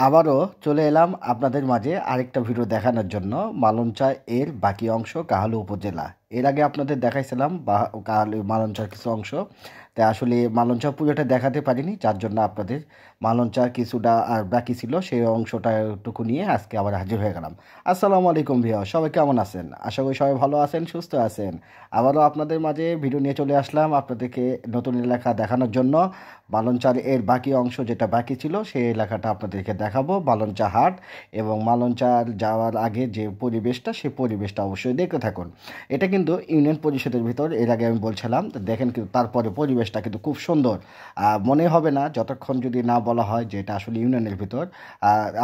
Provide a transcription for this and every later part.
আবারও চলে এলাম আপনাদের মাঝে আরেকটা ভিডিও দেখানোর জন্য। মালঞ্চা এর বাকি অংশ কাহালু উপজেলা। এর আগে আপনাদের দেখাইছিলাম কাহালু মালঞ্চার কিছু অংশ। তাই আসলে মালঞ্চা পুরোটা দেখাতে পারিনি, যার জন্য আপনাদের মালঞ্চার কিছুটা আর বাকি ছিল সেই অংশটাটুকু নিয়ে আজকে আবার হাজির হয়ে গেলাম। আসসালামু আলাইকুম ভাইয়া, সবাই কেমন আছেন? আশা করি সবাই ভালো আছেন, সুস্থ আছেন। আবারও আপনাদের মাঝে ভিডিও নিয়ে চলে আসলাম আপনাদেরকে নতুন এলাকা দেখানোর জন্য। মালঞ্চার এর বাকি অংশ যেটা বাকি ছিল সেই এলাকাটা আপনাদেরকে দেখাবো, মালঞ্চা হাট। এবং মালঞ্চার যাওয়ার আগে যে পরিবেশটা, সেই পরিবেশটা অবশ্যই দেখতে থাকুন। এটা কিন্তু ইউনিয়ন পরিষদের ভিতর, এর আগে আমি বলছিলাম, তো দেখেন কিন্তু তারপরে পরিবেশটা কিন্তু খুব সুন্দর। মনে হবে না যতক্ষণ যদি না বলা হয় যে এটা আসলে ইউনিয়নের ভিতর।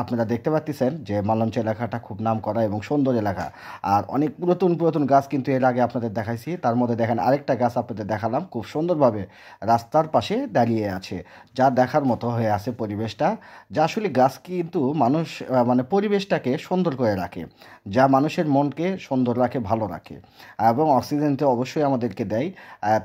আপনারা দেখতে পাচ্ছেন যে মালঞ্চা এলাকাটা খুব নাম করা এবং সুন্দর এলাকা। আর অনেক পুরাতন পুরাতন গাছ কিন্তু এর আগে আপনাদের দেখাইছি। তার মধ্যে দেখেন আরেকটা গাছ আপনাদের দেখালাম, খুব সুন্দরভাবে রাস্তার পাশে দাঁড়িয়ে আছে, যা দেখার মতো হয়ে আছে পরিবেশটা। যা আসলে গাছ কিন্তু মানুষ মানে পরিবেশটাকে সুন্দর করে রাখে, যা মানুষের মনকে সুন্দর রাখে, ভালো রাখে এবং অক্সিজেন তো অবশ্যই আমাদেরকে দেয়।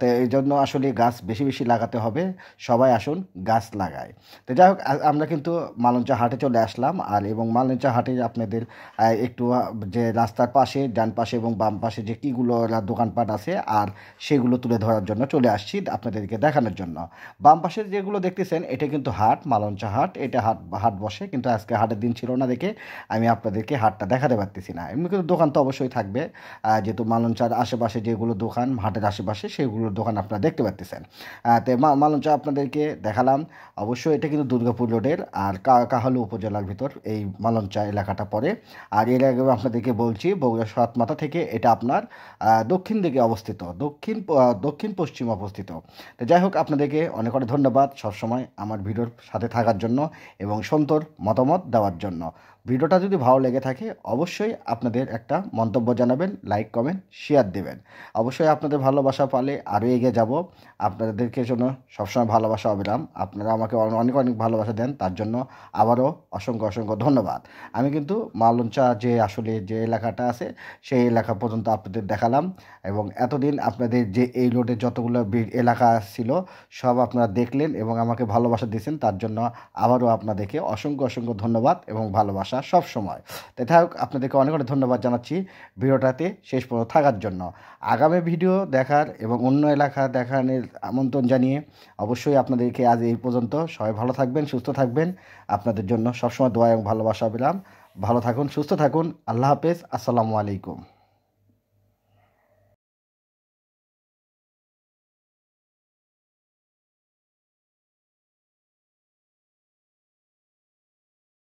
তো এই জন্য আসলে গাছ বেশি বেশি লাগাতে হবে। সবাই আসুন গাছ লাগায়। তো যাই হোক, আমরা কিন্তু মালঞ্চা হাটে চলে আসলাম। আর এবং মালঞ্চা হাটে আপনাদের একটু যে রাস্তার পাশে ডান পাশে এবং বাম পাশে যে কীগুলো দোকানপাট আছে আর সেগুলো তুলে ধরার জন্য চলে আসছি আপনাদেরকে দেখানোর জন্য। বাম পাশের যেগুলো দেখতেছেন এটা কিন্তু হাট, মালঞ্চা হাট। এটা হাট হাট বসে, কিন্তু আজকে হাটের দিন ছিল না দেখে আমি আপনাদেরকে হাটটা দেখাতে পারতেছি না। এমনি কিন্তু দোকান তো অবশ্যই থাকবে, যেহেতু মালঞ্চার আশেপাশে যেগুলো দোকান, হাটের আশেপাশে সেগুলোর দোকান আপনারা দেখতে পাচ্তেছেন। তো মালঞ্চা আপনাদেরকে দেখালাম। অবশ্যই এটা কিন্তু দুর্গাপুর রোডের আর কাহালু উপজেলার ভিতর এই মালঞ্চা এলাকাটা পড়ে। আর এর আগে আপনাদেরকে বলছি, বগুড়া সৎমাথা থেকে এটা আপনার দক্ষিণ দিকে অবস্থিত, দক্ষিণ পশ্চিম অবস্থিত। তো যাই হোক, আপনাদেরকে অনেক অনেক ধন্যবাদ সবসময় আমার ভিডিওর সাথে থাকার জন্য এবং সুন্দর মতামত দেওয়ার জন্য। ভিডিওটা যদি ভালো লেগে থাকে অবশ্যই আপনাদের একটা মন্তব্য জানাবেন, লাইক কমেন্ট শেয়ার দেবেন। অবশ্যই আপনাদের ভালোবাসা পালে আরও এগিয়ে যাব। আপনাদেরকে জন্য সবসময় ভালোবাসা অবিরাম। আপনারা আমাকে অনেক অনেক ভালোবাসা দেন, তার জন্য আবারও অসংখ্য অসংখ্য ধন্যবাদ। আমি কিন্তু মালঞ্চা যে আসলে যে এলাকাটা আছে সেই এলাকা পর্যন্ত আপনাদের দেখালাম। এবং এতদিন আপনাদের যে এই রোডে যতগুলো এলাকা ছিল সব আপনারা দেখলেন এবং আমাকে ভালোবাসা দিয়েছেন, তার জন্য আবারও আপনাদেরকে অসংখ্য অসংখ্য ধন্যবাদ এবং ভালোবাসা সব সময়। তাই থাক, আপনাদেরকে অনেক অনেক ধন্যবাদ জানাচ্ছি ভিডিওটাতে শেষ পর্যন্ত থাকার জন্য। আগামী ভিডিও দেখার এবং অন্য এলাকা দেখানোর আমন্ত্রণ জানিয়ে অবশ্যই আপনাদেরকে আজ এই পর্যন্ত। সবাই ভালো থাকবেন, সুস্থ থাকবেন। আপনাদের জন্য সবসময় দোয়া এবং ভালোবাসা পেলাম। ভালো থাকুন, সুস্থ থাকুন। আল্লাহ হাফেজ, আসসালামু আলাইকুম।